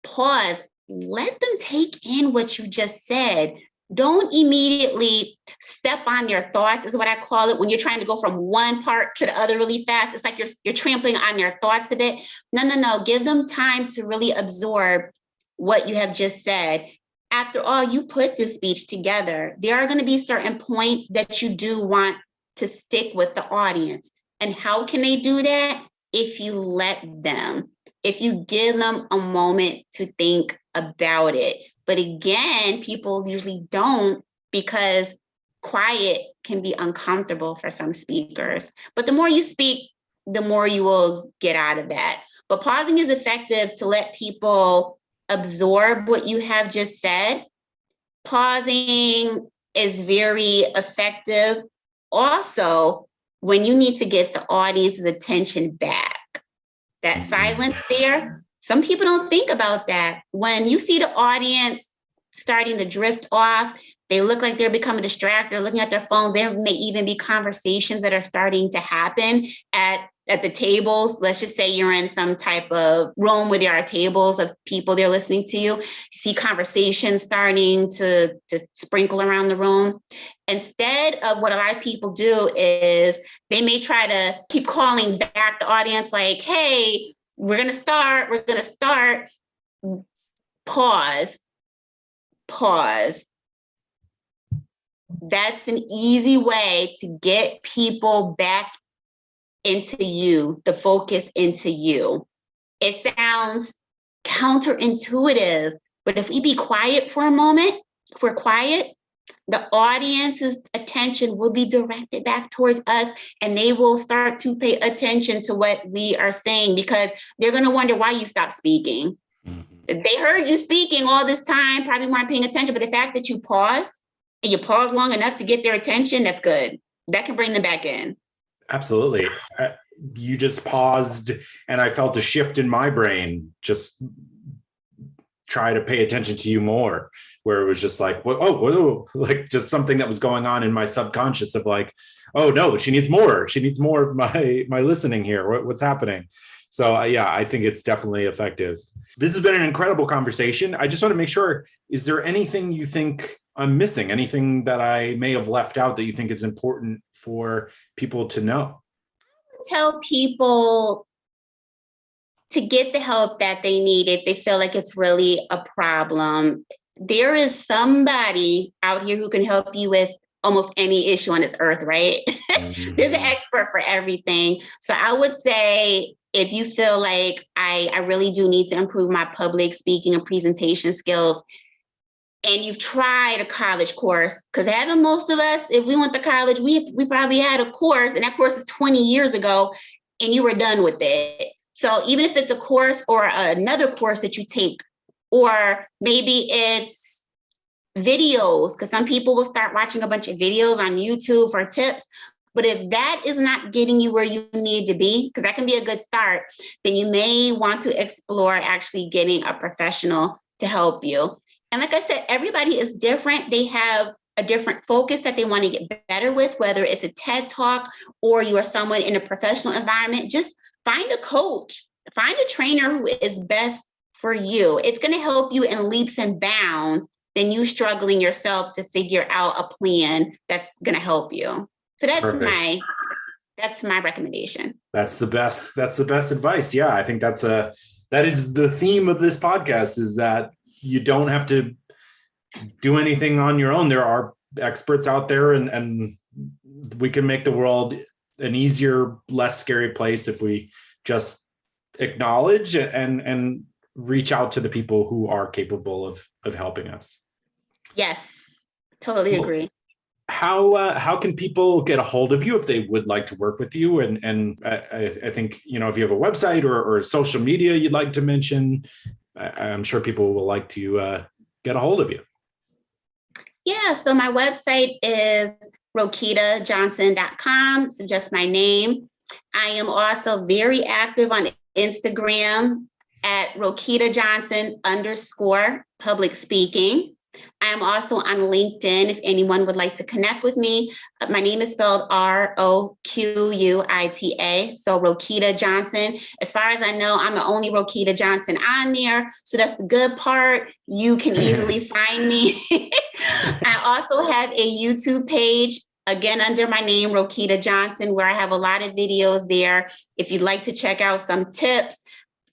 Pause, let them take in what you just said. Don't immediately step on your thoughts, is what I call it, when you're trying to go from one part to the other really fast. It's like you're trampling on their thoughts a bit. No. Give them time to really absorb what you have just said. After all, you put this speech together. There are going to be certain points that you do want to stick with the audience. And how can they do that? If you let them, if you give them a moment to think about it. But again, people usually don't, because quiet can be uncomfortable for some speakers. But the more you speak, the more you will get out of that. But pausing is effective to let people absorb what you have just said. Pausing is very effective also when you need to get the audience's attention back. That silence there, some people don't think about that. When you see the audience starting to drift off, they look like they're becoming distracted, they're looking at their phones. There may even be conversations that are starting to happen at the tables. Let's just say you're in some type of room where there are tables of people they're listening to you. You see conversations starting to sprinkle around the room. Instead of what a lot of people do is they may try to keep calling back the audience like, hey, we're going to start. Pause. That's an easy way to get people back into you, the focus into you. It sounds counterintuitive, but if we be quiet for a moment, if we're quiet, the audience's attention will be directed back towards us, and they will start to pay attention to what we are saying, because they're going to wonder why you stopped speaking. Mm-hmm. They heard you speaking all this time, probably weren't paying attention, but the fact that you paused, and you paused long enough to get their attention, that's good. That can bring them back in. Absolutely. You just paused and I felt a shift in my brain, just try to pay attention to you more, where it was just like, whoa, like just something that was going on in my subconscious of like, oh no, she needs more of my listening here. What's happening? So yeah, I think it's definitely effective. This has been an incredible conversation. I just want to make sure, is there anything you think I'm missing? Anything that I may have left out that you think is important for people to know? Tell people to get the help that they need if they feel like it's really a problem. There is somebody out here who can help you with almost any issue on this earth, right? Mm-hmm. There's an expert for everything. So I would say, if you feel like I really do need to improve my public speaking and presentation skills, and you've tried a college course, because haven't most of us, if we went to college, we probably had a course, and that course is 20 years ago, and you were done with it. So even if it's a course or another course that you take, or maybe it's videos, because some people will start watching a bunch of videos on YouTube for tips. But if that is not getting you where you need to be, because that can be a good start, then you may want to explore actually getting a professional to help you. And like I said, everybody is different. They have a different focus that they want to get better with, whether it's a TED Talk or you are someone in a professional environment, just find a coach, find a trainer who is best for you. It's going to help you in leaps and bounds than you struggling yourself to figure out a plan that's going to help you. So Perfect. that's my recommendation. That's the best. That's the best advice. Yeah, I think that is the theme of this podcast, is that you don't have to do anything on your own. There are experts out there, and we can make the world an easier, less scary place if we just acknowledge and reach out to the people who are capable of helping us. Yes, totally agree. How can people get a hold of you if they would like to work with you? And I think, if you have a website or social media you'd like to mention, I'm sure people will like to get a hold of you. Yeah, so my website is roquitajohnson.com. So just my name. I am also very active on Instagram at Roquita Johnson _ public speaking. I am also on LinkedIn if anyone would like to connect with me. My name is spelled Roquita. So Roquita Johnson. As far as I know, I'm the only Roquita Johnson on there. So that's the good part. You can easily find me. I also have a YouTube page, again, under my name, Roquita Johnson, where I have a lot of videos there. If you'd like to check out some tips,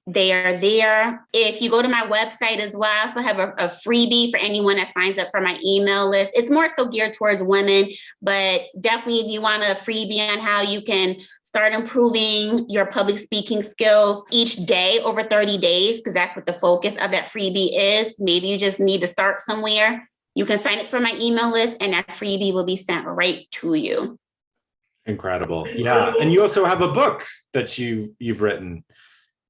they are there. If you go to my website as well, I also have a freebie for anyone that signs up for my email list. It's more so geared towards women, but definitely if you want a freebie on how you can start improving your public speaking skills each day over 30 days, because that's what the focus of that freebie is. Maybe you just need to start somewhere. You can sign up for my email list and that freebie will be sent right to you. Incredible. Yeah. And you also have a book that you've written.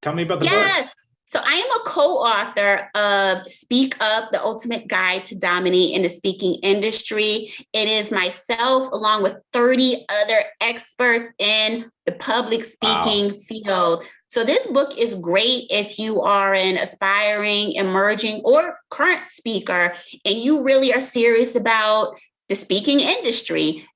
Tell me about the book. Yes. So I am a co-author of Speak Up, The Ultimate Guide to Dominate in the Speaking Industry. It is myself along with 30 other experts in the public speaking field. So this book is great if you are an aspiring, emerging, or current speaker, and you really are serious about the speaking industry.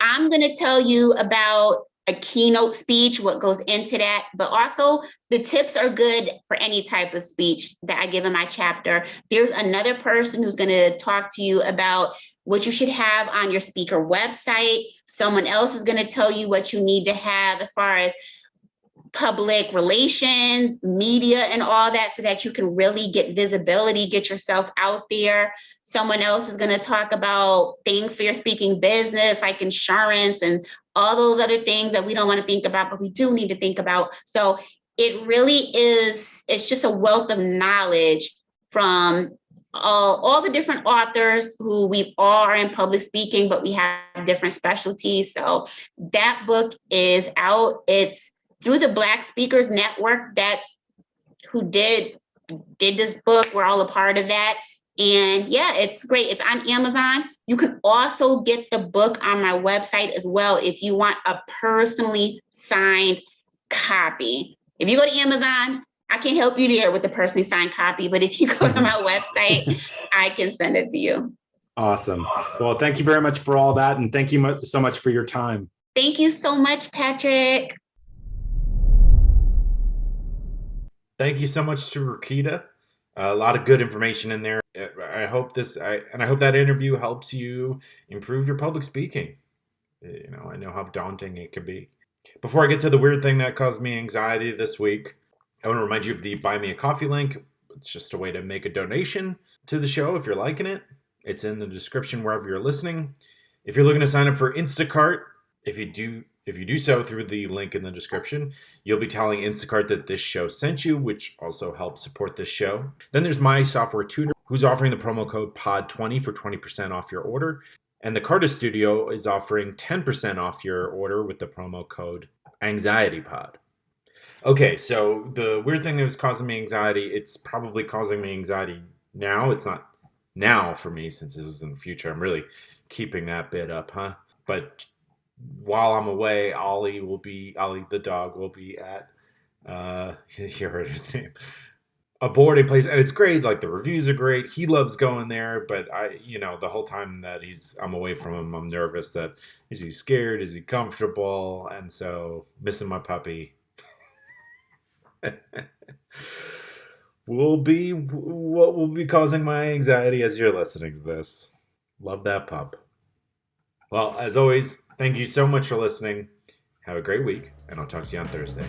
I'm going to tell you about a keynote speech, what goes into that, but also the tips are good for any type of speech that I give in my chapter. There's another person who's going to talk to you about what you should have on your speaker website. Someone else is going to tell you what you need to have as far as public relations, media, and all that, so that you can really get visibility, get yourself out there. Someone else is going to talk about things for your speaking business, like insurance and all those other things that we don't want to think about, but we do need to think about. So it really is, it's just a wealth of knowledge from all the different authors who we all are in public speaking, but we have different specialties. So that book is out. It's through the Black Speakers Network. That's who did this book. We're all a part of that. And yeah, it's great. It's on Amazon. You can also get the book on my website as well if you want a personally signed copy. If you go to Amazon, I can help you there with the personally signed copy. But if you go to my website, I can send it to you. Awesome. Well, thank you very much for all that. And thank you so much for your time. Thank you so much, Patrick. Thank you so much to Roquita. A lot of good information in there. I hope that interview helps you improve your public speaking. I know how daunting it can be. Before I get to the weird thing that caused me anxiety this week, I want to remind you of the Buy Me a Coffee link. It's just a way to make a donation to the show if you're liking it. It's in the description wherever you're listening. If you're looking to sign up for Instacart, if you do so through the link in the description, you'll be telling Instacart that this show sent you, which also helps support this show. Then there's my Software Tutor, who's offering the promo code POD20 for 20% off your order. And the Carta Studio is offering 10% off your order with the promo code AnxietyPod. Okay, so the weird thing that was causing me anxiety, it's probably causing me anxiety now. It's not now for me, since this is in the future. I'm really keeping that bit up, huh? But while I'm away, Ollie the dog will be at, you heard his name. a boarding place, and it's great. Like the reviews are great. He loves going there, but the whole time that I'm away from him, I'm nervous that is he scared? Is he comfortable? And so missing my puppy will be what will be causing my anxiety as you're listening to this. Love that pup. Well, as always, thank you so much for listening. Have a great week, and I'll talk to you on Thursday.